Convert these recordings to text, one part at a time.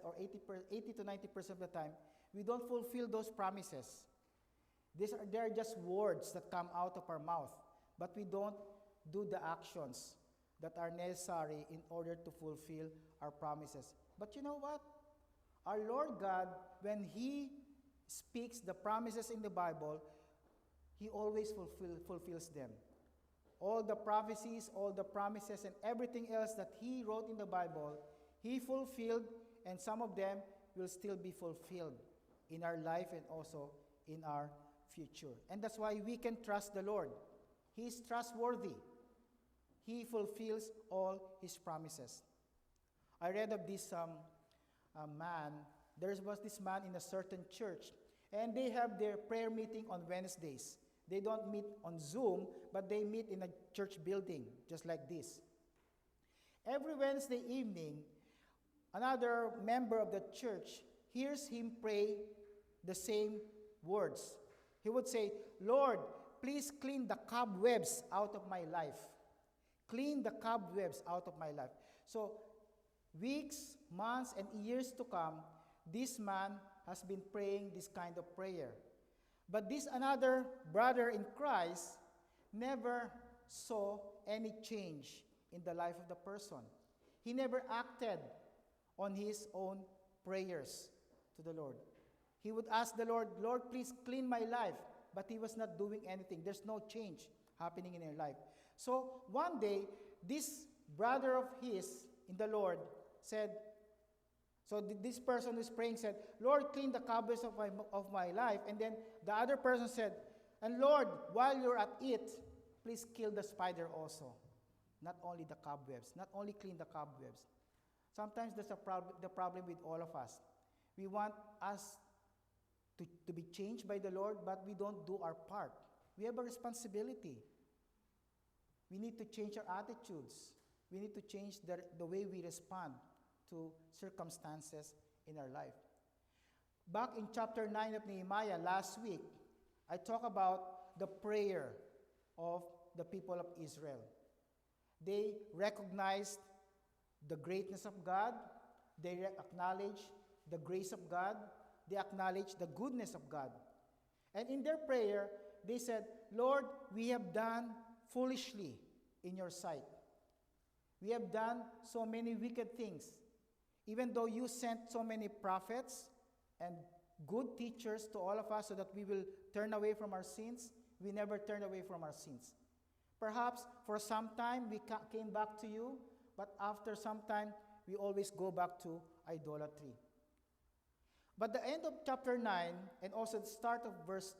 or 80 to 90% of the time, we don't fulfill those promises. They are just words that come out of our mouth, but we don't do the actions that are necessary in order to fulfill our promises. But you know what? Our Lord God, when He speaks the promises in the Bible, He always fulfills them. All the prophecies, all the promises, and everything else that He wrote in the Bible, He fulfilled, and some of them will still be fulfilled in our life and also in our future. And that's why we can trust the Lord. He is trustworthy. He fulfills all His promises. I read of this man. There was this man in a certain church, and they have their prayer meeting on Wednesdays. They don't meet on Zoom, but they meet in a church building, just like this. Every Wednesday evening, another member of the church hears him pray the same words. He would say, "Lord, please clean the cobwebs out of my life. Clean the cobwebs out of my life." So, weeks, months, and years to come, this man has been praying this kind of prayer. But this another brother in Christ never saw any change in the life of the person. He never acted on his own prayers to the Lord. He would ask the Lord, "Lord, please clean my life." But he was not doing anything. There's no change happening in his life. So one day, this brother of his in the Lord said, this person who's praying said, "Lord, clean the cobwebs of my life." And then the other person said, "And Lord, while you're at it, please kill the spider also. Not only the cobwebs, not only clean the cobwebs." Sometimes there's the problem with all of us. We want us to be changed by the Lord, but we don't do our part. We have a responsibility. We need to change our attitudes. We need to change the way we respond to circumstances in our life. Back in chapter 9 of Nehemiah last week, I talked about the prayer of the people of Israel. They recognized the greatness of God. They acknowledged the grace of God. They acknowledged the goodness of God. And in their prayer, they said, "Lord, we have done foolishly in your sight. We have done so many wicked things. Even though you sent so many prophets and good teachers to all of us so that we will turn away from our sins, we never turned away from our sins. Perhaps for some time we came back to you, but after some time we always go back to idolatry." But the end of chapter 9 and also the start of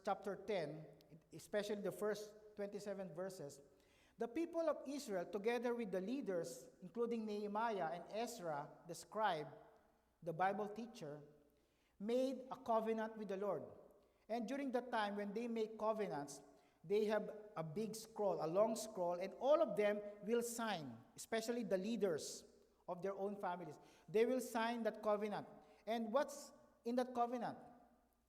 chapter 10, especially the first 27 verses, the people of Israel, together with the leaders, including Nehemiah and Ezra, the scribe, the Bible teacher, made a covenant with the Lord. And during the time when they make covenants, they have a big scroll, a long scroll, and all of them will sign, especially the leaders of their own families. They will sign that covenant. And what's in that covenant?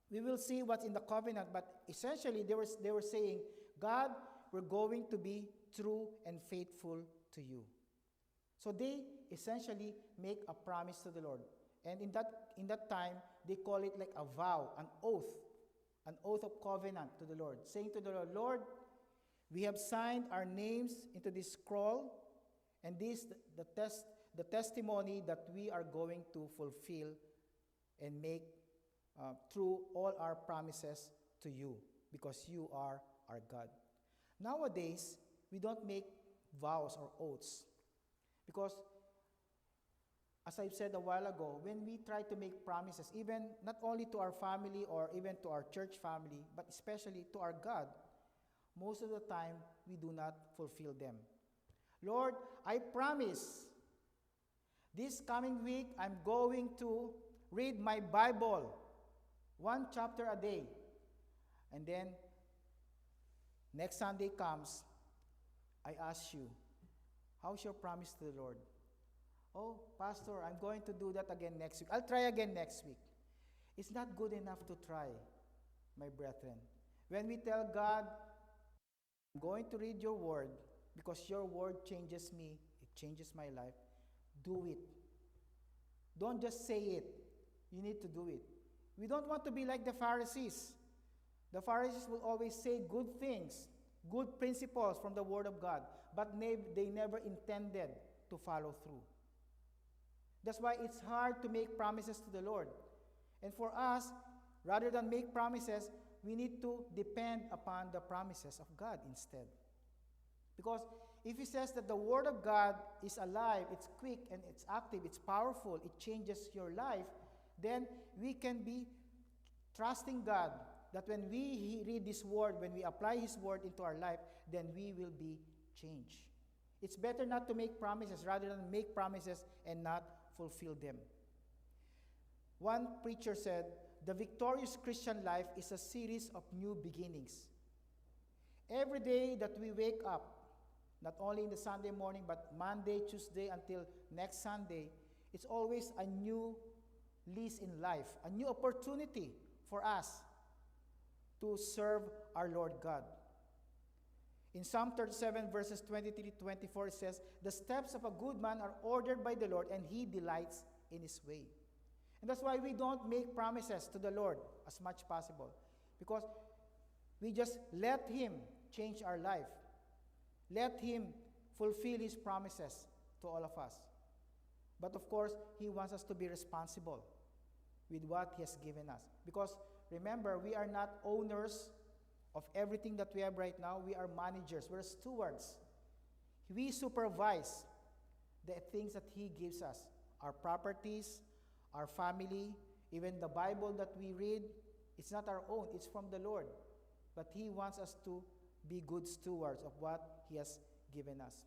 We will see what's in the covenant, but essentially they were saying, "God, we're going to be true and faithful to you." So they essentially make a promise to the Lord. And in that time, they call it like a vow, an oath of covenant to the Lord, saying to the Lord, "Lord, we have signed our names into this scroll, and this the testimony that we are going to fulfill and make through all our promises to you, because you are our God." Nowadays, we don't make vows or oaths, because as I've said a while ago, when we try to make promises, even not only to our family or even to our church family, but especially to our God, most of the time we do not fulfill them. "Lord, I promise this coming week I'm going to read my Bible, 1 chapter a day." And then next Sunday comes, I ask you, "How's your promise to the Lord?" "Oh, Pastor, I'm going to do that again next week. I'll try again next week." It's not good enough to try, my brethren. When we tell God, "I'm going to read your word because your word changes me, it changes my life," do it. Don't just say it. you need to do it. We don't want to be like the Pharisees. The Pharisees will always say good things, good principles from the Word of God, but they never intended to follow through. That's why it's hard to make promises to the Lord. And for us, rather than make promises, we need to depend upon the promises of God instead. Because if He says that the Word of God is alive, it's quick, and it's active, it's powerful, it changes your life, then we can be trusting God that when we read this Word, when we apply His Word into our life, then we will be changed. It's better not to make promises rather than make promises and not fulfill them. One preacher said, "The victorious Christian life is a series of new beginnings." Every day that we wake up, not only in the Sunday morning, but Monday, Tuesday, until next Sunday, it's always a new lease in life, a new opportunity for us to serve our Lord God. In Psalm 37, verses 23 to 24, it says, "The steps of a good man are ordered by the Lord, and He delights in His way." And that's why we don't make promises to the Lord as much possible, because we just let Him change our life. Let Him fulfill His promises to all of us. But of course, He wants us to be responsible with what He has given us. Because remember, we are not owners of everything that we have right now. We are managers. We're stewards. We supervise the things that He gives us. Our properties, our family, even the Bible that we read, it's not our own. It's from the Lord. But He wants us to be good stewards of what He has given us.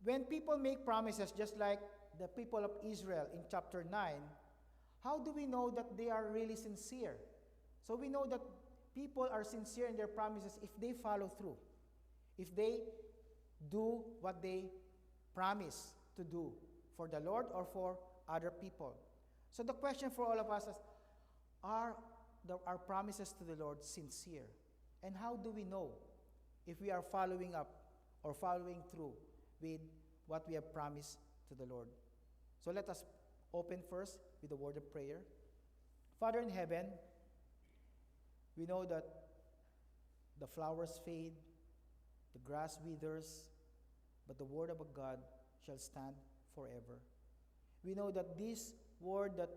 When people make promises, just like the people of Israel in chapter 9, how do we know that they are really sincere? So we know that people are sincere in their promises if they follow through, if they do what they promise to do for the Lord or for other people. So the question for all of us is, are our promises to the Lord sincere? And how do we know if we are following up or following through with what we have promised to the Lord? So let us open first with a word of prayer. Father in heaven, we know that the flowers fade, the grass withers, but the word of God shall stand forever. We know that this word that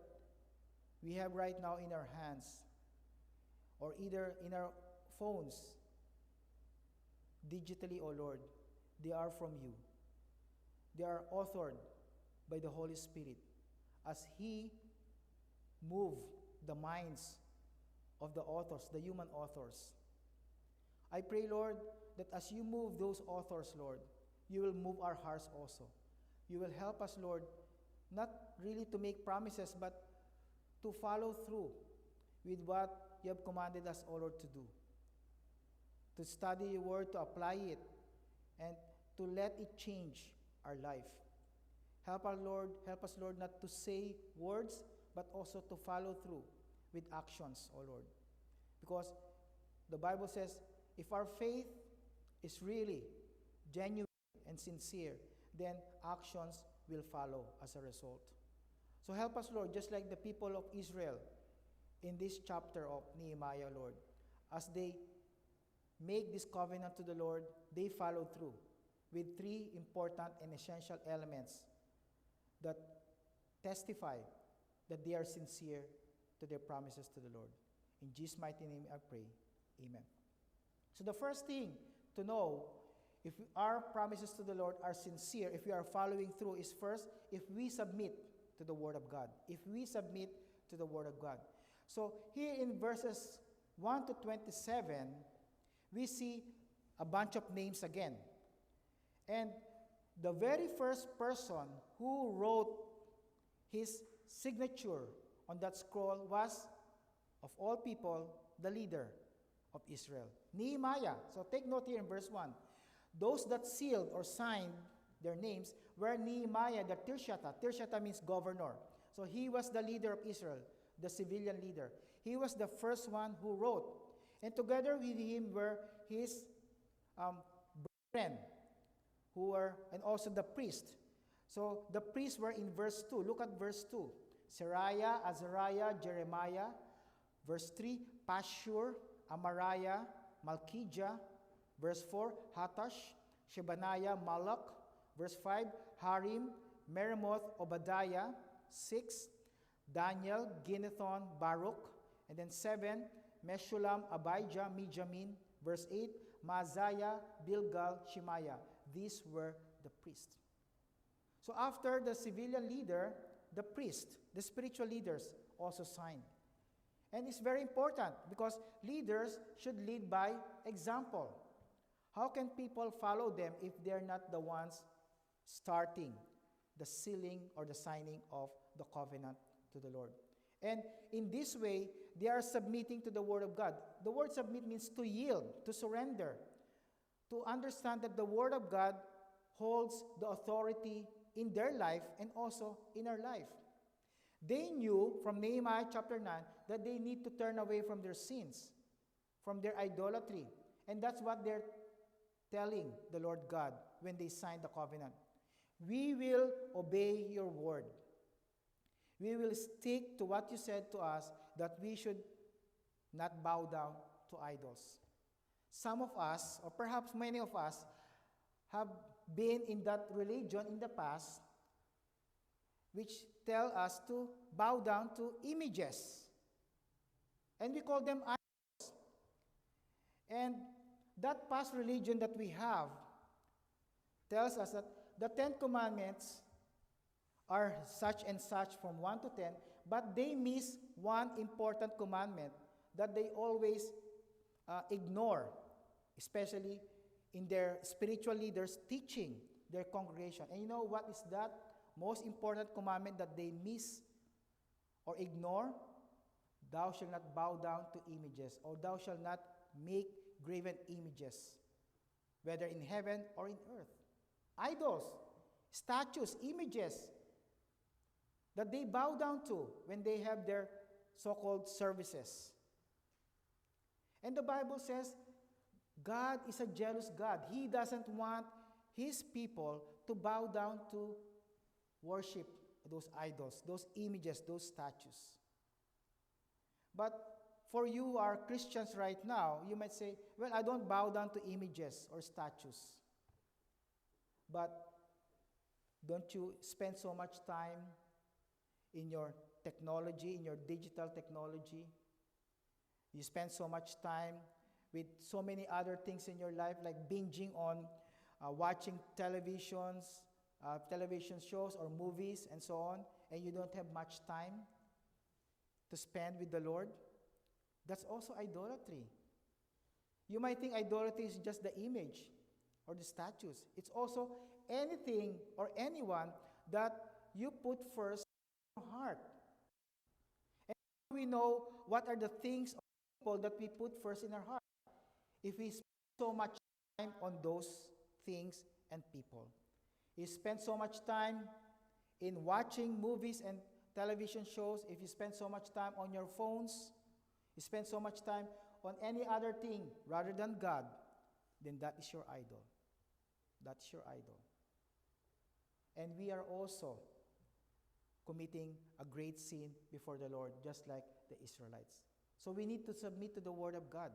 we have right now in our hands, or either in our phones, digitally, O Lord, they are from you. They are authored by the Holy Spirit as He moved the minds of the authors, the human authors. I pray, Lord, that as you move those authors, Lord, you will move our hearts also. You will help us, Lord, not really to make promises, but to follow through with what you have commanded us, O Lord, to do. To study your word, to apply it, and to let it change our life. Help us, Lord, not to say words, but also to follow through with actions, O Lord. Because the Bible says, if our faith is really genuine and sincere, then actions will follow as a result. So help us, Lord, just like the people of Israel in this chapter of Nehemiah, Lord. As they make this covenant to the Lord, they follow through with three important and essential elements that testify that they are sincere to their promises to the Lord. In Jesus' mighty name I pray. Amen. So the first thing to know if our promises to the Lord are sincere, if we are following through, is first, if we submit to the Word of God. If we submit to the Word of God. So here in verses 1 to 27, we see a bunch of names again. And the very first person who wrote his signature on that scroll was, of all people, the leader of Israel, Nehemiah. So take note here in verse 1. Those that sealed or signed their names were Nehemiah the Tirshata. Tirshata means governor. So he was the leader of Israel, the civilian leader. He was the first one who wrote. And together with him were his brethren, and also the priest. So the priests were in verse 2. Look at verse 2. Seraiah, Azariah, Jeremiah. Verse 3, Pashur, Amariah, Malchijah. Verse 4, Hatash, Shebaniah, Malach. Verse 5, Harim, Meremoth, Obadiah. 6, Daniel, Ginnethon, Baruch. And then 7, Meshulam, Abijah, Mijamin. Verse 8, Maaziah, Bilgal, Shemaiah. These were the priests. So after the civilian leader, the priest, the spiritual leaders also signed. And it's very important because leaders should lead by example. How can people follow them if they're not the ones starting the sealing or the signing of the covenant to the Lord? And in this way, they are submitting to the Word of God. The word submit means to yield, to surrender, to understand that the Word of God holds the authority in their life and also in our life. They knew from Nehemiah chapter 9 that they need to turn away from their sins, from their idolatry. And that's what they're telling the Lord God when they signed the covenant. We will obey your word. We will stick to what you said to us, that we should not bow down to idols. Some of us, or perhaps many of us, have been in that religion in the past which tell us to bow down to images. And we call them idols. And that past religion that we have tells us that the 10 Commandments are such and such from 1 to 10, but they miss one important commandment that they always ignore, especially in their spiritual leaders teaching their congregation. And you know what is that most important commandment that they miss or ignore? Thou shalt not bow down to images, or thou shalt not make graven images, whether in heaven or in earth. Idols, statues, images that they bow down to when they have their so-called services. And the Bible says God is a jealous God. He doesn't want his people to bow down to worship those idols, those images, those statues. But for you who are Christians right now, you might say, well, I don't bow down to images or statues. But don't you spend so much time in your technology, in your digital technology? You spend so much time with so many other things in your life, like binging on watching television shows or movies and so on, and you don't have much time to spend with the Lord. That's also idolatry. You might think idolatry is just the image or the statues. It's also anything or anyone that you put first in your heart. And we know what are the things or people that we put first in our heart if we spend so much time on those things and people. You spend so much time in watching movies and television shows, if you spend so much time on your phones, you spend so much time on any other thing rather than God, then that is your idol. That's your idol. And we are also committing a great sin before the Lord, just like the Israelites. So we need to submit to the Word of God.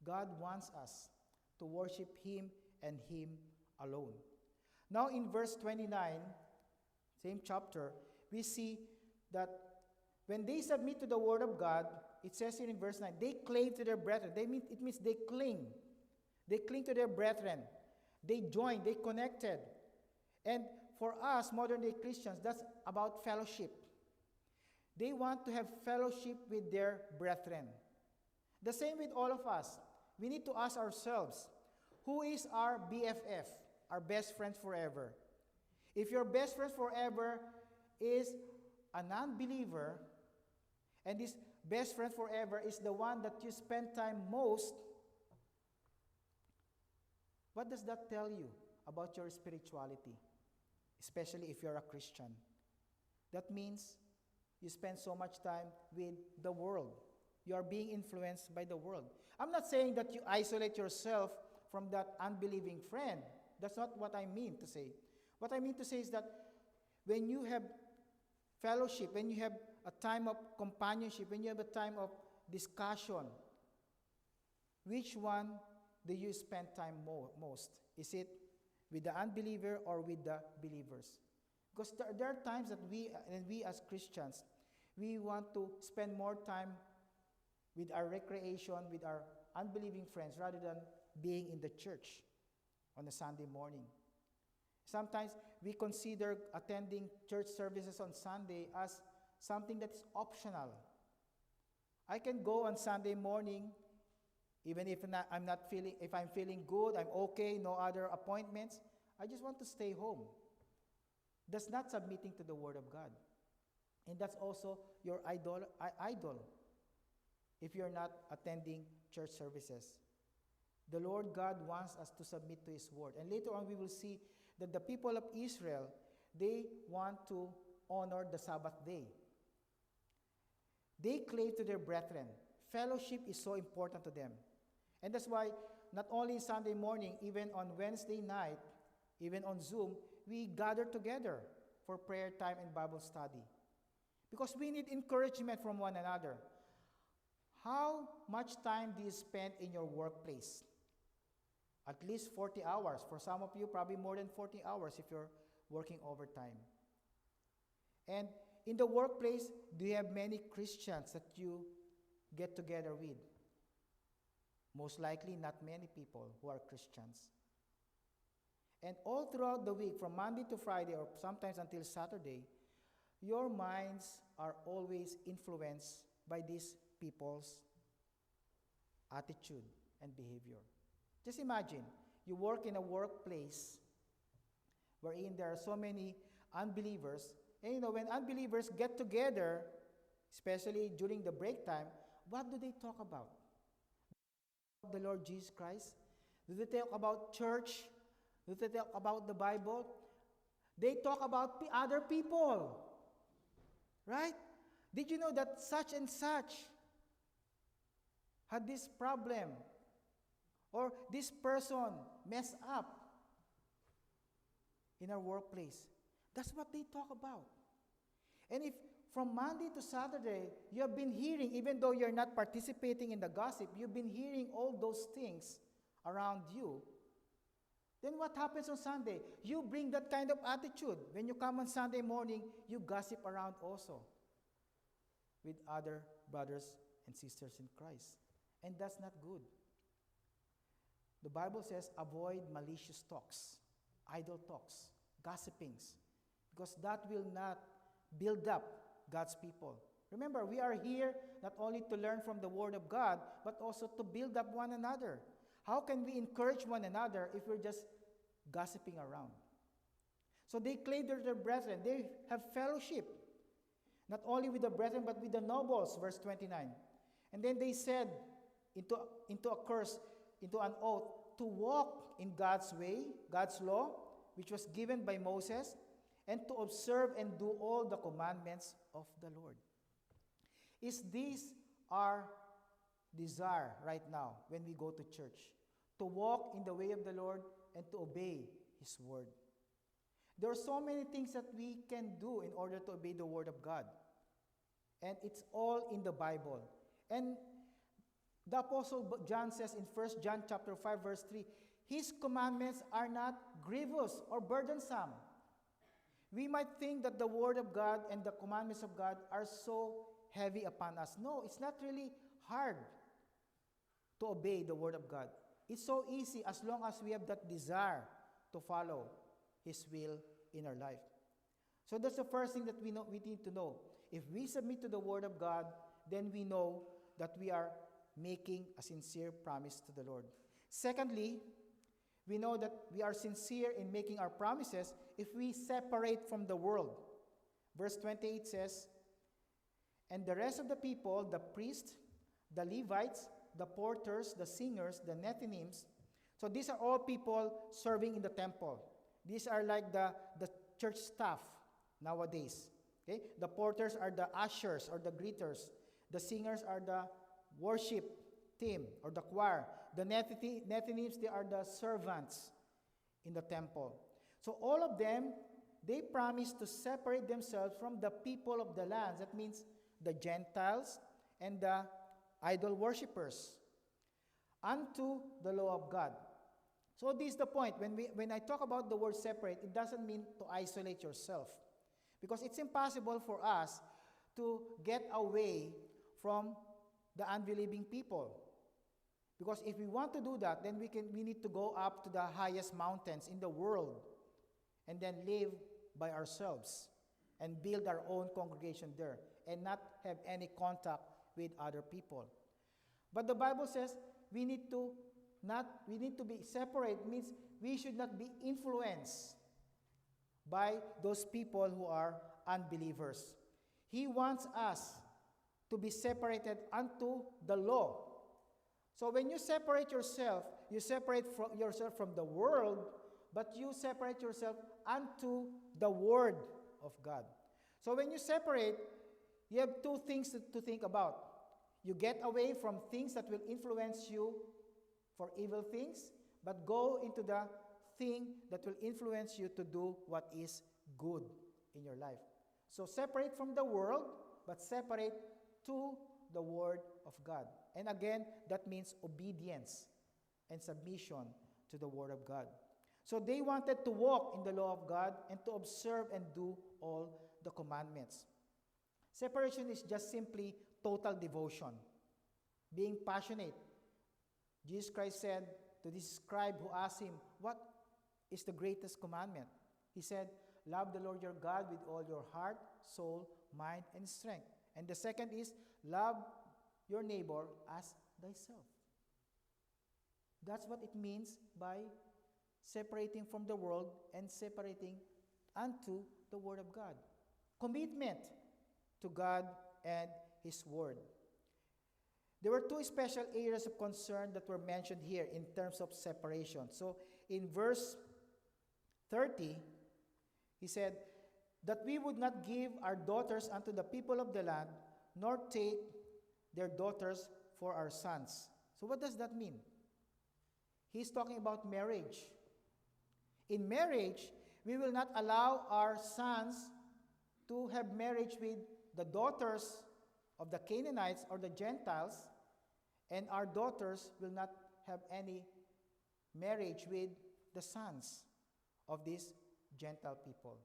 God wants us to worship Him and Him alone. Now in verse 29, same chapter, we see that when they submit to the Word of God, it says here in verse 9, they clave to their brethren. It means they cling. They cling to their brethren. They join, they connected. And for us, modern-day Christians, that's about fellowship. They want to have fellowship with their brethren. The same with all of us. We need to ask ourselves, who is our BFF, our best friends forever? If your best friend forever is a non-believer, and this best friend forever is the one that you spend time most, what does that tell you about your spirituality? Especially if you're a Christian. That means you spend so much time with the world. You are being influenced by the world. I'm not saying that you isolate yourself from that unbelieving friend. That's not what I mean to say. What I mean to say is that when you have fellowship, when you have a time of companionship, when you have a time of discussion, which one do you spend time most? Is it with the unbeliever or with the believers? Because there are times that we as Christians, we want to spend more time with our recreation, with our unbelieving friends, rather than being in the church on a Sunday morning. Sometimes we consider attending church services on Sunday as something that is optional. I can go on Sunday morning, even if I'm feeling good, I'm okay, no other appointments. I just want to stay home. That's not submitting to the Word of God. And that's also your idol if you're not attending church services. The Lord God wants us to submit to His Word. And later on we will see that the people of Israel, they want to honor the Sabbath day. They clave to their brethren. Fellowship is so important to them. And that's why not only Sunday morning, even on Wednesday night, even on Zoom, we gather together for prayer time and Bible study. Because we need encouragement from one another. How much time do you spend in your workplace? At least 40 hours. For some of you, probably more than 40 hours if you're working overtime. And in the workplace, do you have many Christians that you get together with? Most likely, not many people who are Christians. And all throughout the week, from Monday to Friday, or sometimes until Saturday, your minds are always influenced by these people's attitude and behavior. Just imagine, you work in a workplace wherein there are so many unbelievers, and when unbelievers get together, especially during the break time, what do they talk about? The Lord Jesus Christ? Do they talk about church? Do they talk about the Bible? They talk about other people. Right? Did you know that such and such had this problem? Or this person messed up in our workplace? That's what they talk about. And if from Monday to Saturday, you have been hearing, even though you're not participating in the gossip, you've been hearing all those things around you, then what happens on Sunday? You bring that kind of attitude. When you come on Sunday morning, you gossip around also with other brothers and sisters in Christ. And that's not good. The Bible says, avoid malicious talks, idle talks, gossipings, because that will not build up God's people. Remember, we are here not only to learn from the Word of God, but also to build up one another. How can we encourage one another if we're just gossiping around? So they clave their brethren. They have fellowship, not only with the brethren, but with the nobles, verse 29. And then they said into an oath, to walk in God's way, God's law, which was given by Moses, and to observe and do all the commandments of the Lord. Is this our desire right now when we go to church? To walk in the way of the Lord and to obey His word. There are so many things that we can do in order to obey the word of God. And it's all in the Bible. And the Apostle John says in 1 John chapter 5, verse 3, His commandments are not grievous or burdensome. We might think that the Word of God and the commandments of God are so heavy upon us. No, it's not really hard to obey the Word of God. It's so easy as long as we have that desire to follow His will in our life. So that's the first thing that we need to know. If we submit to the Word of God, then we know that we are making a sincere promise to the Lord. Secondly, we know that we are sincere in making our promises if we separate from the world. Verse 28 says, and the rest of the people, the priests, the Levites, the porters, the singers, the Nethinims, so these are all people serving in the temple. These are like the church staff nowadays. Okay? The porters are the ushers or the greeters. The singers are the worship team or the choir. The Nethinims, they are the servants in the temple. So all of them, they promised to separate themselves from the people of the lands. That means the Gentiles and the idol worshippers unto the law of God. So this is the point. When I talk about the word separate, it doesn't mean to isolate yourself. Because it's impossible for us to get away from the unbelieving people. Because if we want to do that, then we need to go up to the highest mountains in the world and then live by ourselves and build our own congregation there and not have any contact with other people. But the Bible says we need to be separate, means we should not be influenced by those people who are unbelievers. He wants us to be separated unto the law. So when you separate yourself, you separate yourself from the world, but you separate yourself unto the Word of God. So when you separate, you have two things to think about. You get away from things that will influence you for evil things, but go into the thing that will influence you to do what is good in your life. So separate from the world, but separate to the Word of God. And again, that means obedience and submission to the Word of God. So they wanted to walk in the law of God and to observe and do all the commandments. Separation is just simply total devotion, being passionate. Jesus Christ said to this scribe who asked him, "What is the greatest commandment?" He said, "Love the Lord your God with all your heart, soul, mind, and strength." And the second is, love your neighbor as thyself. That's what it means by separating from the world and separating unto the Word of God. Commitment to God and His Word. There were two special areas of concern that were mentioned here in terms of separation. So in verse 30, he said, that we would not give our daughters unto the people of the land, nor take their daughters for our sons. So what does that mean? He's talking about marriage. In marriage, we will not allow our sons to have marriage with the daughters of the Canaanites or the Gentiles, and our daughters will not have any marriage with the sons of these Gentile people.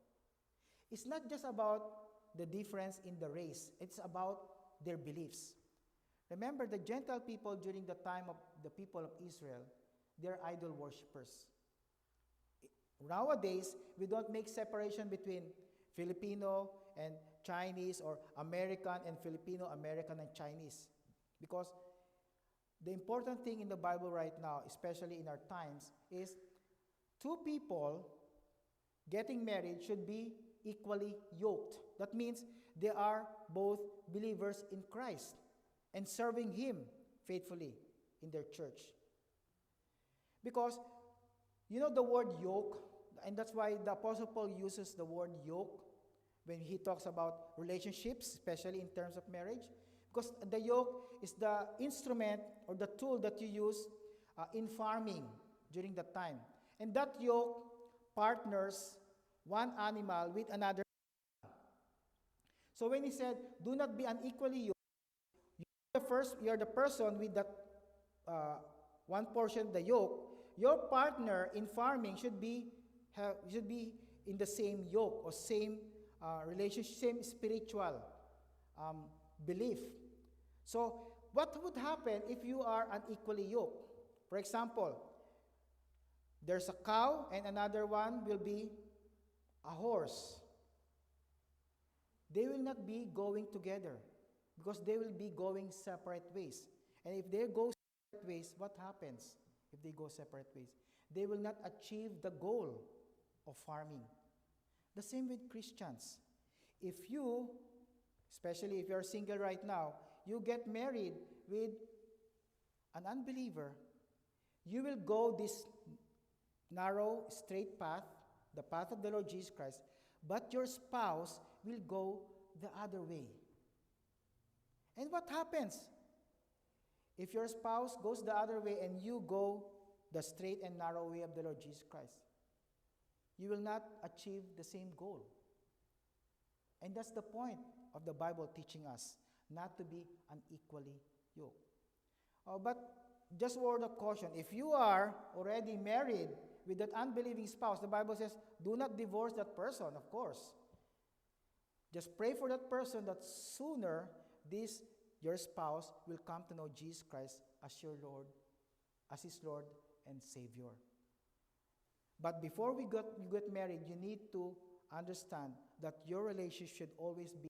It's not just about the difference in the race. It's about their beliefs. Remember, the Gentile people during the time of the people of Israel, they're idol worshippers. Nowadays, we don't make separation between Filipino and Chinese or American and Filipino, American and Chinese. Because the important thing in the Bible right now, especially in our times, is two people getting married should be equally yoked. That means they are both believers in Christ and serving Him faithfully in their church. Because, you know the word yoke, and that's why the Apostle Paul uses the word yoke when he talks about relationships, especially in terms of marriage. Because the yoke is the instrument or the tool that you use in farming during that time. And that yoke partners one animal with another. So when he said, do not be unequally yoked, you're the person with that one portion, the yoke. Your partner in farming should be in the same yoke or same relationship, same spiritual belief. So what would happen if you are unequally yoked? For example, there's a cow and another one will be a horse. They will not be going together because they will be going separate ways. And if they go separate ways, what happens if they go separate ways? They will not achieve the goal of farming. The same with Christians. If you, especially if you're single right now, you get married with an unbeliever, you will go this narrow, straight path, the path of the Lord Jesus Christ, but your spouse will go the other way. And what happens if your spouse goes the other way and you go the straight and narrow way of the Lord Jesus Christ? you will not achieve the same goal. And that's the point of the Bible teaching us, not to be unequally yoked. But just a word of caution, if you are already married with that unbelieving spouse, the Bible says, do not divorce that person, of course. Just pray for that person that sooner your spouse will come to know Jesus Christ as your Lord, as his Lord and Savior. But before you get married, you need to understand that your relationship should always be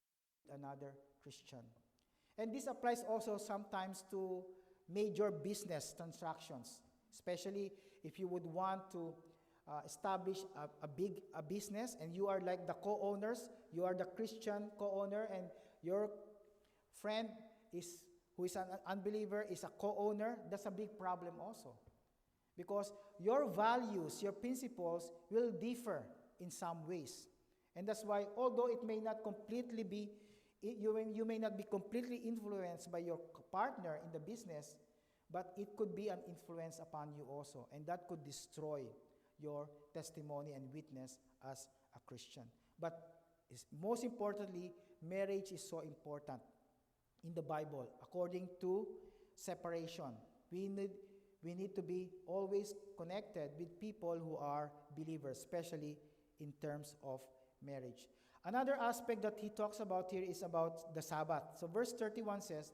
with another Christian. And this applies also sometimes to major business transactions, especially if you would want to establish a business and you are like the co-owners, you are the Christian co-owner, and your friend who is an unbeliever is a co-owner. That's a big problem also, because your values, your principles will differ in some ways. And that's why, although it may not completely be, you may not be completely influenced by your partner in the business, but it could be an influence upon you also, and that could destroy your testimony and witness as a Christian. But most importantly, marriage is so important in the Bible. According to separation, we need to be always connected with people who are believers, especially in terms of marriage. Another aspect that he talks about here is about the Sabbath. So verse 31 says,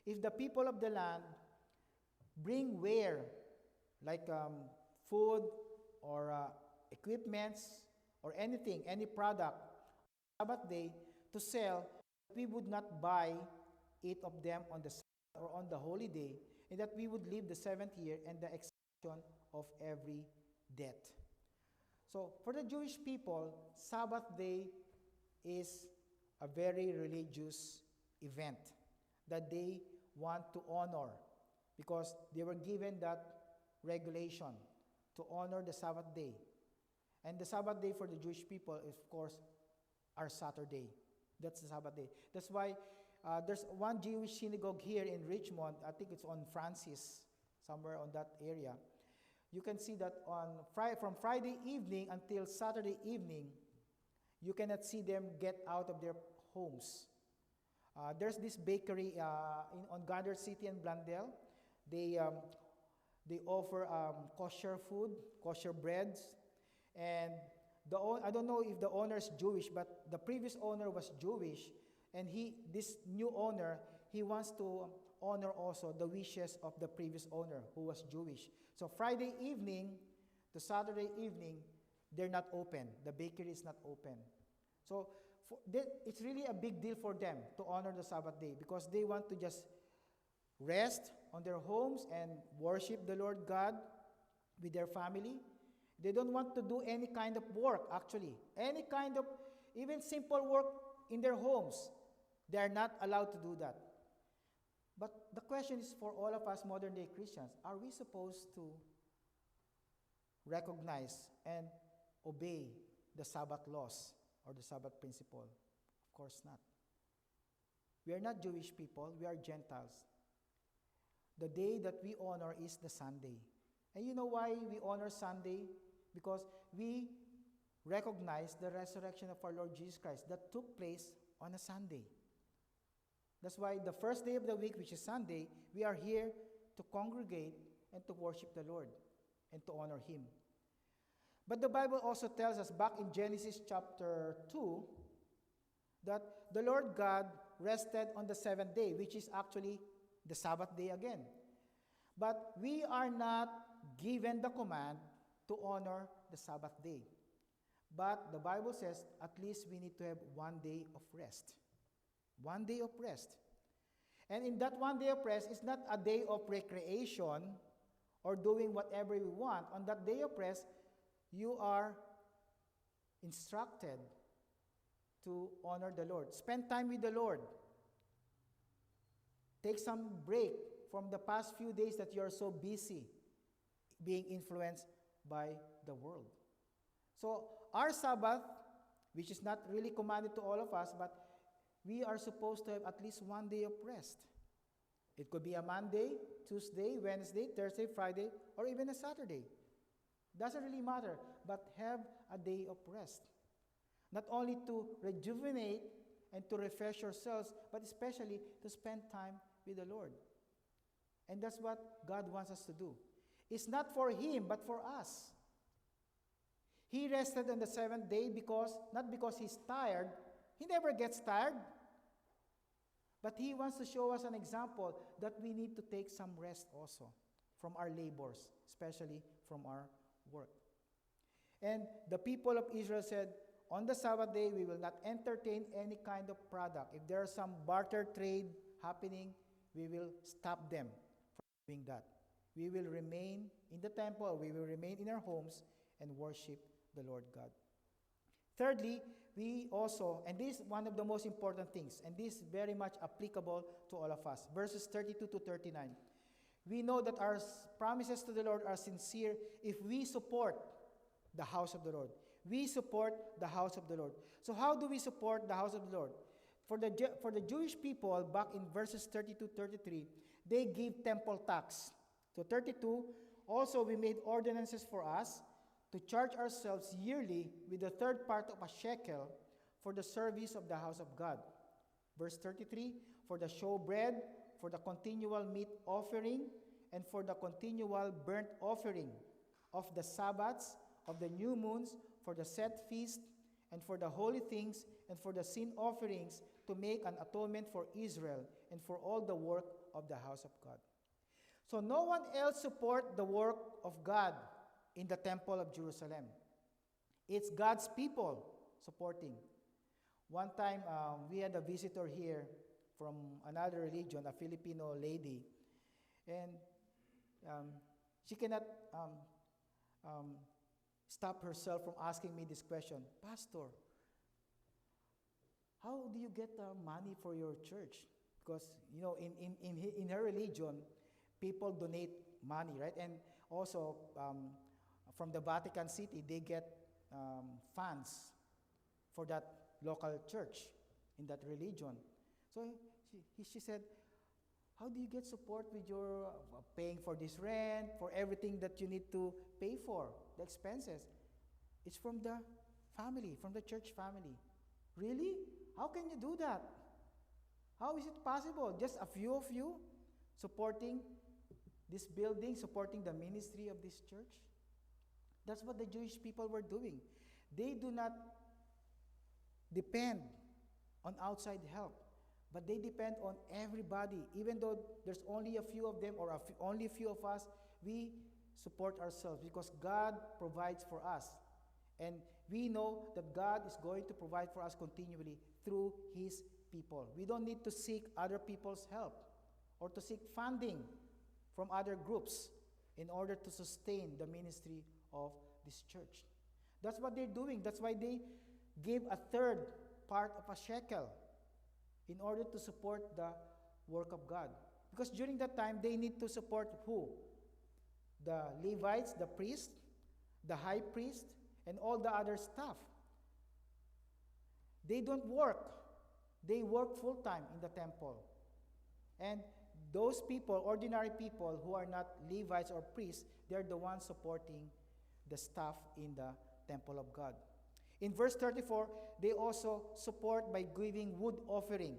if the people of the land bring ware, like food or equipments or anything, any product, Sabbath day to sell, we would not buy it of them on the Sabbath or on the holy day, and that we would leave the seventh year and the execution of every debt. So for the Jewish people, Sabbath day is a very religious event that they want to honor, because they were given that regulation to honor the Sabbath day. And the Sabbath day for the Jewish people is, of course, our Saturday. That's the Sabbath day. That's why there's one Jewish synagogue here in Richmond. I think it's on Francis, somewhere on that area. You can see that from Friday evening until Saturday evening, you cannot see them get out of their homes. There's this bakery on Goddard City and Blandel. They offer kosher food, kosher breads, and I don't know if the owner is Jewish, but the previous owner was Jewish, and this new owner, he wants to honor also the wishes of the previous owner who was Jewish. So Friday evening to Saturday evening, they're not open. The bakery is not open. So it's really a big deal for them to honor the Sabbath day, because they want to just rest on their homes and worship the Lord God with their family. They don't want to do any kind of work, actually. Any kind of, even simple work in their homes. They are not allowed to do that. But the question is, for all of us modern day Christians, are we supposed to recognize and obey the Sabbath laws or the Sabbath principle? Of course not. We are not Jewish people, we are Gentiles. The day that we honor is the Sunday. And you know why we honor Sunday? Because we recognize the resurrection of our Lord Jesus Christ that took place on a Sunday. That's why the first day of the week, which is Sunday, we are here to congregate and to worship the Lord and to honor Him. But the Bible also tells us back in Genesis chapter 2 that the Lord God rested on the seventh day, which is actually the Sabbath day again. But we are not given the command to honor the Sabbath day. But the Bible says at least we need to have 1 day of rest. 1 day of rest. And in that 1 day of rest, it's not a day of recreation or doing whatever we want. On that day of rest, you are instructed to honor the Lord. Spend time with the Lord. Take some break from the past few days that you are so busy being influenced by the world. So our Sabbath, which is not really commanded to all of us, but we are supposed to have at least 1 day of rest. It could be a Monday, Tuesday, Wednesday, Thursday, Friday, or even a Saturday. Doesn't really matter, but have a day of rest. Not only to rejuvenate and to refresh yourselves, but especially to spend time with the Lord. And that's what God wants us to do. It's not for Him, but for us. He rested on the seventh day not because He's tired. He never gets tired. But He wants to show us an example that we need to take some rest also from our labors, especially from our work. And the people of Israel said, on the Sabbath day, we will not entertain any kind of product. If there is some barter trade happening, we will stop them from doing that. We will remain in the temple, we will remain in our homes and worship the Lord God. Thirdly, we also, and this is one of the most important things, and this is very much applicable to all of us, verses 32 to 39. We know that our promises to the Lord are sincere if we support the house of the Lord. We support the house of the Lord. So how do we support the house of the Lord? For the Jewish people, back in verses 32, 33, they give temple tax. So 32, also we made ordinances for us to charge ourselves yearly with the third part of a shekel for the service of the house of God. Verse 33, for the showbread, for the continual meat offering, and for the continual burnt offering of the Sabbaths, of the new moons, for the set feast, and for the holy things, and for the sin offerings, to make an atonement for Israel, and for all the work of the house of God. So no one else support the work of God in the temple of Jerusalem. It's God's people supporting. One time, we had a visitor here from another religion, a Filipino lady, and she cannot stop herself from asking me this question, Pastor, how do you get money for your church? Because, in her religion, people donate money, right? And also, from the Vatican City, they get funds for that local church in that religion. So she said, how do you get support with your paying for this rent, for everything that you need to pay for, the expenses? It's from the family, from the church family. Really? How can you do that? How is it possible? Just a few of you supporting this building, supporting the ministry of this church? That's what the Jewish people were doing. They do not depend on outside help, but they depend on everybody. Even though there's only a few of them or only a few of us, we support ourselves because God provides for us. And we know that God is going to provide for us continually through His people. We don't need to seek other people's help or to seek funding from other groups in order to sustain the ministry of this church. That's what they're doing. That's why they gave a third part of a shekel in order to support the work of God. Because during that time, they need to support who? The Levites, the priest, the high priest, and all the other staff. They don't work. They work full-time in the temple. And those people, ordinary people who are not Levites or priests, they're the ones supporting the staff in the temple of God. In verse 34, they also support by giving wood offering.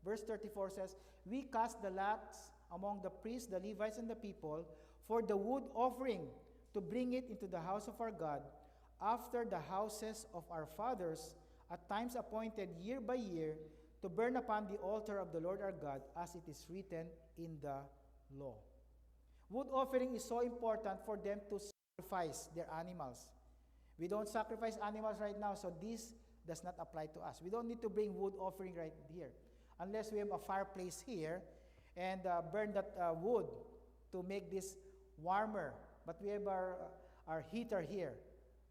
Verse 34 says, we cast the lots among the priests, the Levites, and the people for the wood offering to bring it into the house of our God after the houses of our fathers, at times appointed year by year, to burn upon the altar of the Lord our God, as it is written in the law. Wood offering is so important for them to sacrifice their animals. We don't sacrifice animals right now, so this does not apply to us. We don't need to bring wood offering right here, unless we have a fireplace here and burn that wood to make this warmer. But we have our heater here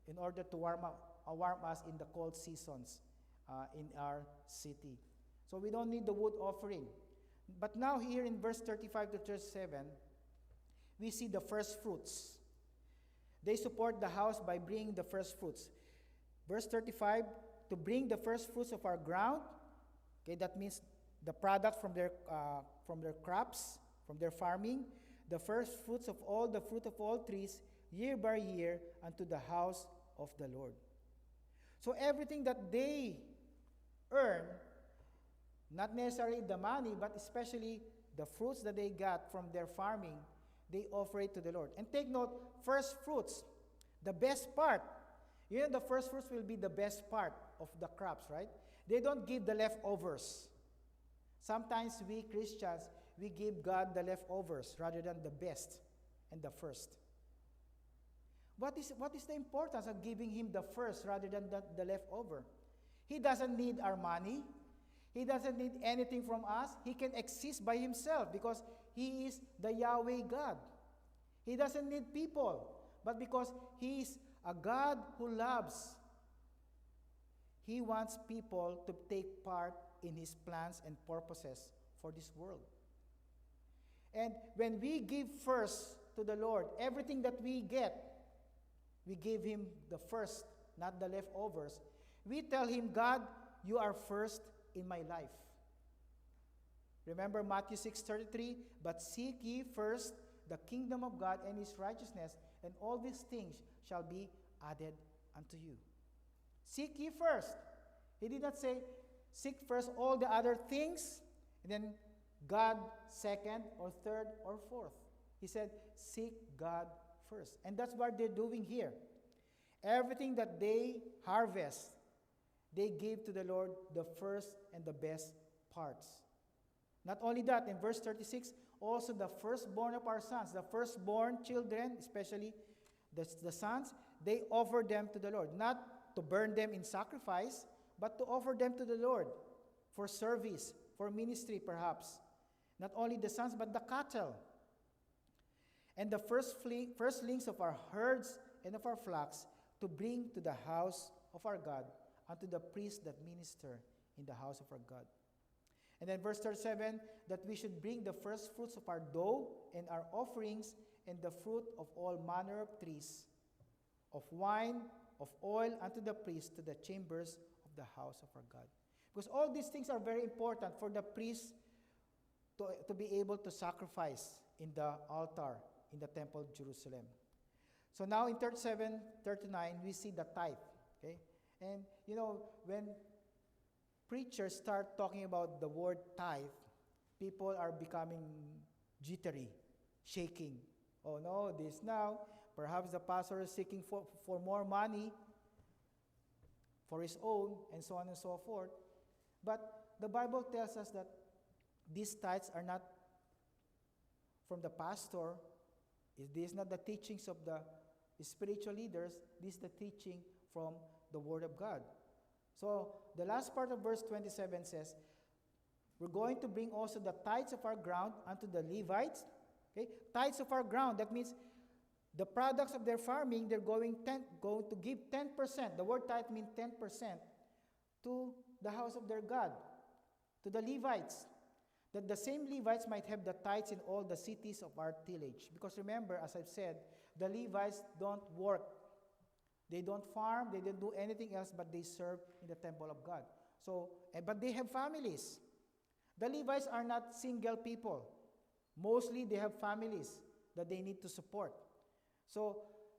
in order to warm us in the cold seasons in our city. So we don't need the wood offering. But now here in verse 35 to 37, we see the first fruits. They support the house by bringing the first fruits. Verse 35, to bring the first fruits of our ground. Okay, that means the product from their crops, from their farming. The first fruits of all the fruit of all trees, year by year unto the house of the Lord. So everything that they earn, not necessarily the money, but especially the fruits that they got from their farming, they offer it to the Lord. And take note, first fruits, the best part. You know, the first fruits will be the best part of the crops, right? They don't give the leftovers. Sometimes we Christians, we give God the leftovers rather than the best and the first. What is the importance of giving Him the first rather than the leftover? He doesn't need our money. He doesn't need anything from us. He can exist by Himself because He is the Yahweh God. He doesn't need people, but because He is a God who loves, He wants people to take part in His plans and purposes for this world. And when we give first to the Lord, everything that we get, we give Him the first, not the leftovers. We tell Him, God, you are first in my life. Remember Matthew 6:33, but seek ye first the kingdom of God and His righteousness, and all these things shall be added unto you. Seek ye first. He did not say, seek first all the other things, and then God second or third or fourth. He said, seek God first. And that's what they're doing here. Everything that they harvest, they give to the Lord the first and the best parts. Not only that, in verse 36, also the firstborn of our sons, the firstborn children, especially the sons, they offer them to the Lord. Not to burn them in sacrifice, but to offer them to the Lord for service, for ministry perhaps. Not only the sons, but the cattle. And the firstlings of our herds and of our flocks to bring to the house of our God, unto the priests that minister in the house of our God. And then verse 37, that we should bring the first fruits of our dough and our offerings and the fruit of all manner of trees, of wine, of oil unto the priests to the chambers of the house of our God. Because all these things are very important for the priests to be able to sacrifice in the altar in the temple of Jerusalem. So now in 37, 39, we see the tithe. Okay? And you know, when preachers start talking about the word tithe, people are becoming jittery, shaking. Oh no, this now. Perhaps the pastor is seeking for more money for his own, and so on and so forth. But the Bible tells us that these tithes are not from the pastor. This is not the teachings of the spiritual leaders. This is the teaching from the Word of God. So the last part of verse 27 says, we're going to bring also the tithes of our ground unto the Levites. Okay? Tithes of our ground, that means the products of their farming, they're going to give 10%. The word tithe means 10% to the house of their God, to the Levites. That the same Levites might have the tithes in all the cities of our tillage. Because remember, as I've said, the Levites don't work. They don't farm, they don't do anything else, but they serve in the temple of God. So, but they have families. The Levites are not single people. Mostly they have families that they need to support. So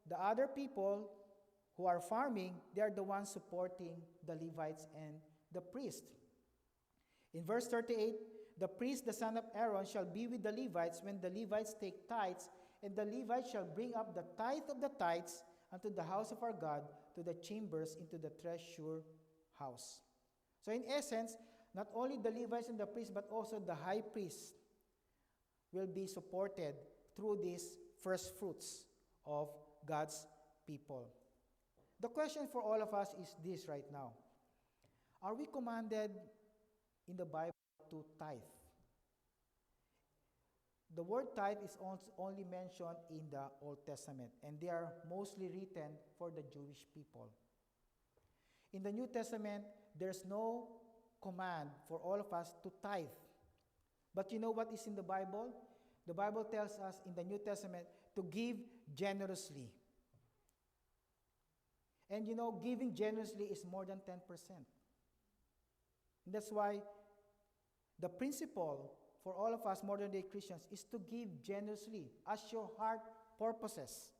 the other people who are farming, they are the ones supporting the Levites and the priest. In verse 38, the priest, the son of Aaron, shall be with the Levites when the Levites take tithes, and the Levites shall bring up the tithe of the tithes unto the house of our God, to the chambers into the treasure house. So in essence, not only the Levites and the priests, but also the high priest will be supported through these first fruits of God's people. The question for all of us is this right now. Are we commanded in the Bible to tithe? The word tithe is only mentioned in the Old Testament, and they are mostly written for the Jewish people. In the New Testament, there's no command for all of us to tithe. But you know what is in the Bible? The Bible tells us in the New Testament to give generously. And you know, giving generously is more than 10%. And that's why the principle for all of us modern day Christians is to give generously as your heart purposes.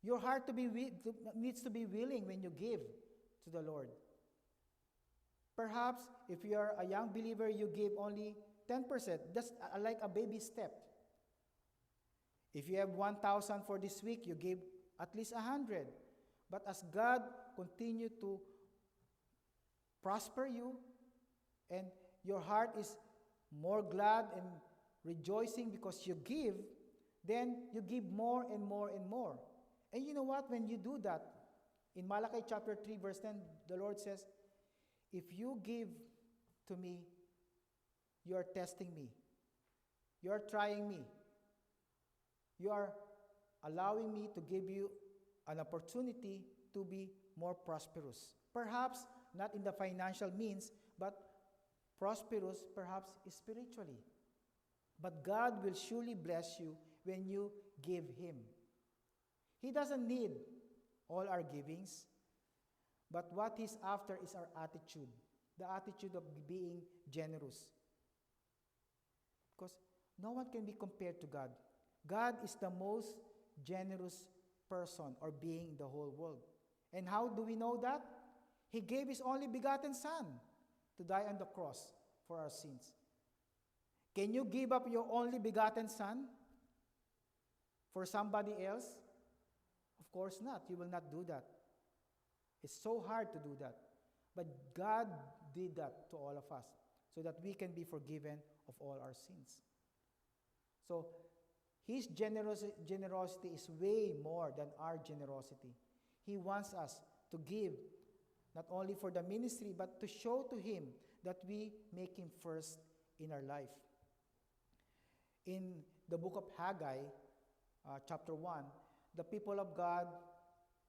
Your heart needs to be willing when you give to the Lord. Perhaps if you are a young believer, you give only 10%, just like a baby step. If you have 1,000 for this week, you give at least 100. But as God continue to prosper you, and your heart is more glad and rejoicing because you give, then you give more and more and more. And you know what? When you do that, in Malachi chapter 3, verse 10, the Lord says, if you give to me, you are testing me. You are trying me. You are allowing me to give you an opportunity to be more prosperous. Perhaps not in the financial means, but prosperous perhaps spiritually. But God will surely bless you when you give Him. He doesn't need all our givings, but what He's after is our attitude, the attitude of being generous. Because no one can be compared to God. God is the most generous person or being in the whole world. And how do we know that? He gave His only begotten Son to die on the cross for our sins. Can you give up your only begotten Son for somebody else? Of course not. You will not do that. It's so hard to do that. But God did that to all of us so that we can be forgiven of all our sins. So, His generosity is way more than our generosity. He wants us to give not only for the ministry, but to show to Him that we make Him first in our life. In the book of Haggai, chapter 1, the people of God,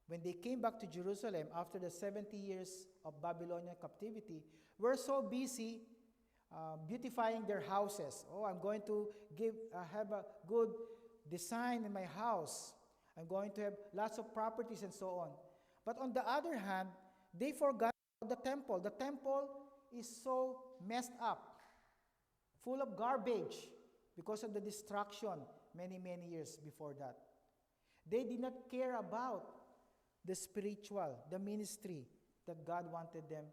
when they came back to Jerusalem after the 70 years of Babylonian captivity, were so busy beautifying their houses. Oh, I'm going to have a good design in my house. I'm going to have lots of properties and so on. But on the other hand, they forgot the temple. The temple is so messed up, full of garbage because of the destruction many, many years before that. They did not care about the spiritual, the ministry that God wanted them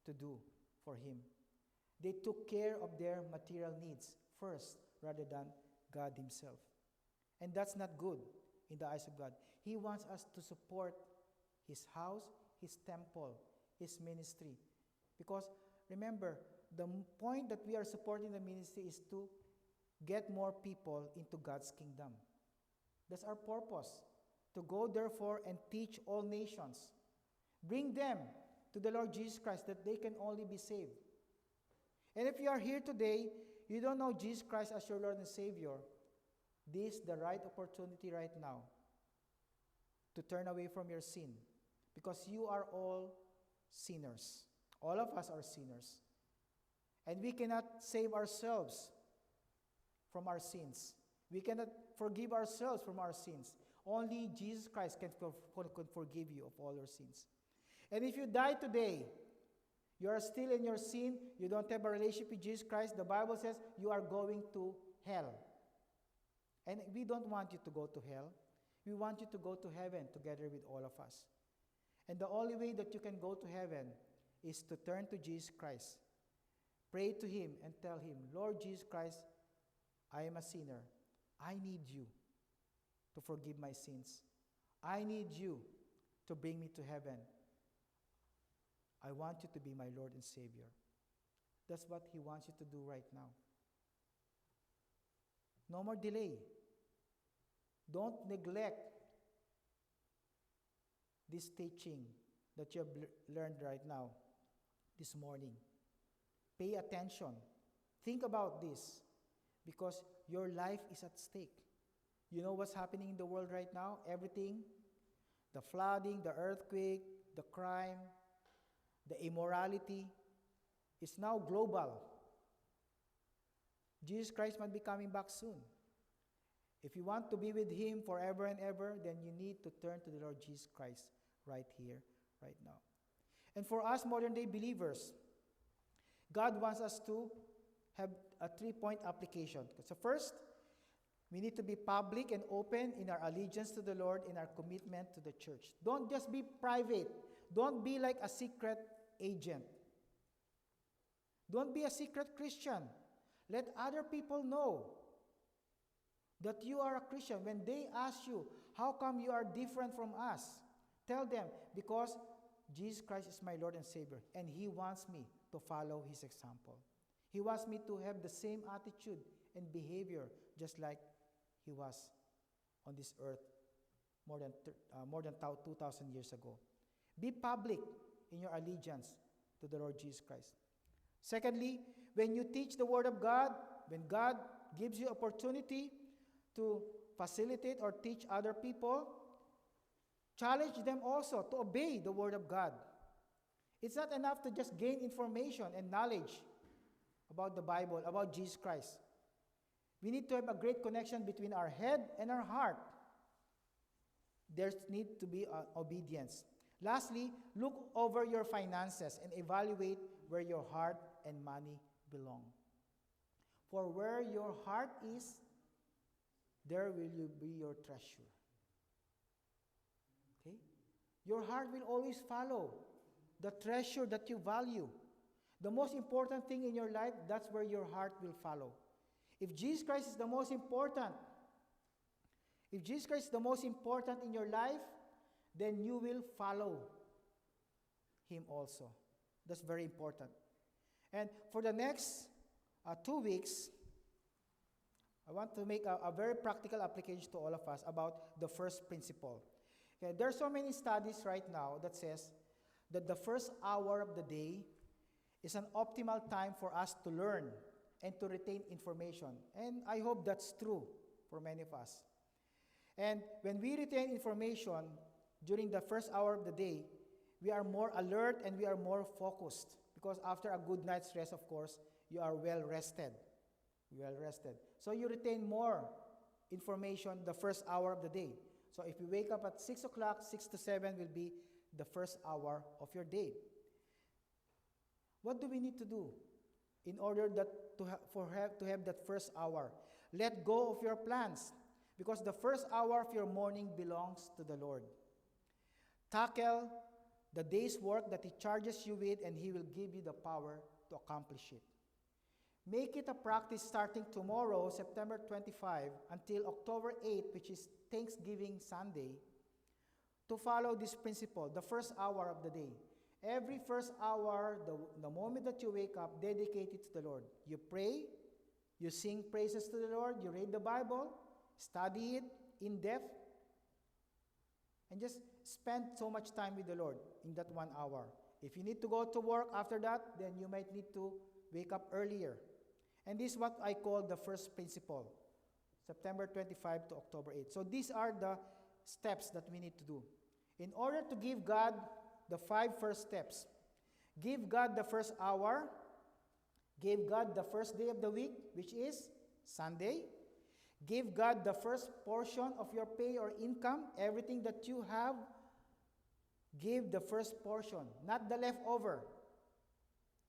to do for Him. They took care of their material needs first rather than God Himself. And that's not good in the eyes of God. He wants us to support His house, His temple, His ministry. Because remember, the point that we are supporting the ministry is to get more people into God's kingdom. That's our purpose. To go therefore and teach all nations. Bring them to the Lord Jesus Christ that they can only be saved. And if you are here today, you don't know Jesus Christ as your Lord and Savior, this is the right opportunity right now to turn away from your sin. Because you are all sinners. All of us are sinners. And we cannot save ourselves from our sins. We cannot forgive ourselves from our sins. Only Jesus Christ can forgive you of all your sins. And if you die today, you are still in your sin, you don't have a relationship with Jesus Christ, the Bible says you are going to hell. And we don't want you to go to hell. We want you to go to heaven together with all of us. And the only way that you can go to heaven is to turn to Jesus Christ. Pray to Him and tell Him, Lord Jesus Christ, I am a sinner. I need you to forgive my sins. I need you to bring me to heaven. I want you to be my Lord and Savior. That's what He wants you to do right now. No more delay. Don't neglect this teaching that you have learned right now, this morning. Pay attention. Think about this, because your life is at stake. You know what's happening in the world right now? Everything, the flooding, the earthquake, the crime, the immorality, is now global. Jesus Christ might be coming back soon. If you want to be with Him forever and ever, then you need to turn to the Lord Jesus Christ right here, right now. And for us modern day believers, God wants us to have a 3-point application. So first, We need to be public and open in our allegiance to the Lord, in our commitment to the church. Don't just be private. Don't be like a secret agent. Don't be a secret Christian. Let other people know that you are a Christian. When they ask you, how come you are different from us? Tell them, because Jesus Christ is my Lord and Savior, and He wants me to follow His example. He wants me to have the same attitude and behavior just like He was on this earth more than 2,000 years ago. Be public in your allegiance to the Lord Jesus Christ. Secondly, when you teach the Word of God, when God gives you opportunity to facilitate or teach other people, challenge them also to obey the Word of God. It's not enough to just gain information and knowledge about the Bible, about Jesus Christ. We need to have a great connection between our head and our heart. There needs to be obedience. Lastly, look over your finances and evaluate where your heart and money belong. For where your heart is, there will you be your treasure. Okay? Your heart will always follow the treasure that you value. The most important thing in your life, that's where your heart will follow. If Jesus Christ is the most important, if Jesus Christ is the most important in your life, then you will follow Him also. That's very important. And for the next 2 weeks, I want to make a very practical application to all of us about the first principle. Okay, there are so many studies right now that says that the first hour of the day is an optimal time for us to learn and to retain information. And I hope that's true for many of us. And when we retain information during the first hour of the day, we are more alert and we are more focused. Because after a good night's rest, of course, you are well rested. Well rested. So you retain more information the first hour of the day. So if you wake up at 6 o'clock, 6 to 7 will be the first hour of your day. What do we need to do in order to have that first hour? Let go of your plans, because the first hour of your morning belongs to the Lord. Tackle the day's work that He charges you with, and He will give you the power to accomplish it. Make it a practice starting tomorrow, September 25, until October 8, which is Thanksgiving Sunday, to follow this principle, the first hour of the day. Every first hour, the moment that you wake up, dedicate it to the Lord. You pray, you sing praises to the Lord, you read the Bible, study it in depth, and just spend so much time with the Lord in that 1 hour. If you need to go to work after that, then you might need to wake up earlier. And this is what I call the first principle, September 25 to October 8. So these are the steps that we need to do. In order to give God the 5 first steps, give God the first hour, give God the first day of the week, which is Sunday. Give God the first portion of your pay or income, everything that you have. Give the first portion, not the leftover.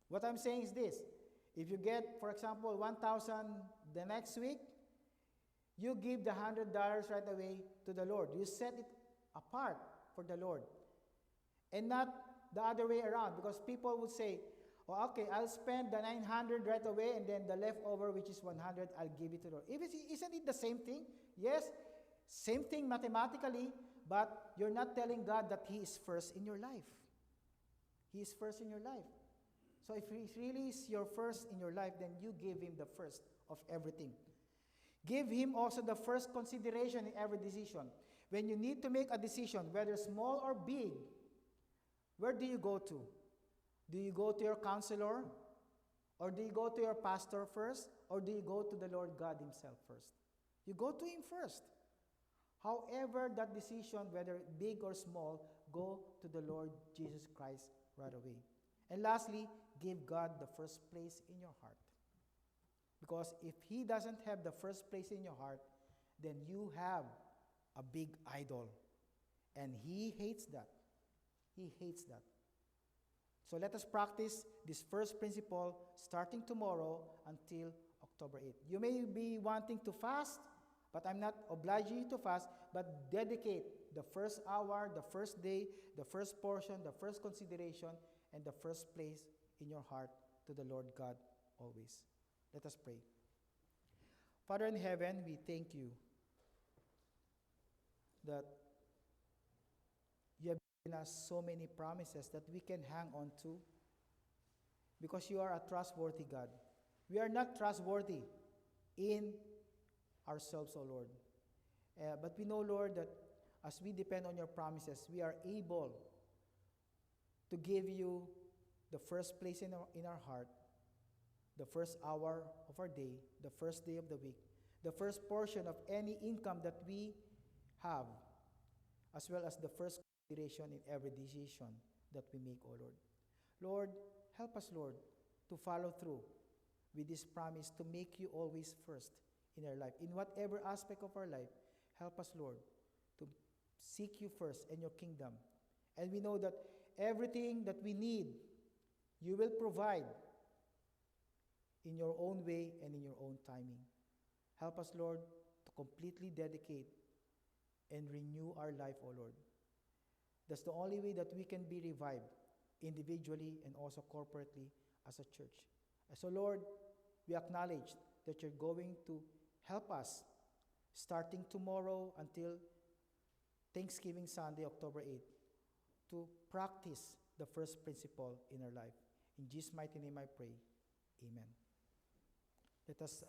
What I'm saying is this. If you get, for example, $1,000 the next week, you give the $100 right away to the Lord. You set it apart for the Lord. And not the other way around, because people would say, oh, okay, I'll spend the $900 right away, and then the leftover, which is $100, I'll give it to the Lord. Isn't it the same thing? Yes, same thing mathematically, but you're not telling God that He is first in your life. He is first in your life. So if He really is your first in your life, then you give Him the first of everything. Give Him also the first consideration in every decision. When you need to make a decision, whether small or big, where do you go to? Do you go to your counselor? Or do you go to your pastor first? Or do you go to the Lord God Himself first? You go to Him first. However, that decision, whether big or small, go to the Lord Jesus Christ right away. And lastly, give God the first place in your heart. Because if He doesn't have the first place in your heart, then you have a big idol. And He hates that. He hates that. So let us practice this first principle starting tomorrow until October 8th. You may be wanting to fast But I'm not obliging you to fast, but dedicate the first hour, the first day, the first portion, the first consideration, and the first place in your heart to the Lord God always. Let us pray. Father in heaven, we thank you that you have given us so many promises that we can hang on to because you are a trustworthy God. We are not trustworthy in ourselves, O Lord. But we know, Lord, that as we depend on your promises, we are able to give you the first place in our heart, the first hour of our day, the first day of the week, the first portion of any income that we have, as well as the first consideration in every decision that we make, O Lord. Lord, help us, Lord, to follow through with this promise to make you always first in our life. In whatever aspect of our life, help us, Lord, to seek you first and your kingdom. And we know that everything that we need, you will provide in your own way and in your own timing. Help us, Lord, to completely dedicate and renew our life, O Lord. That's the only way that we can be revived individually and also corporately as a church. And so, Lord, we acknowledge that you're going to help us starting tomorrow until Thanksgiving Sunday, October 8th, to practice the first principle in our life. In Jesus' mighty name I pray. Amen. Let us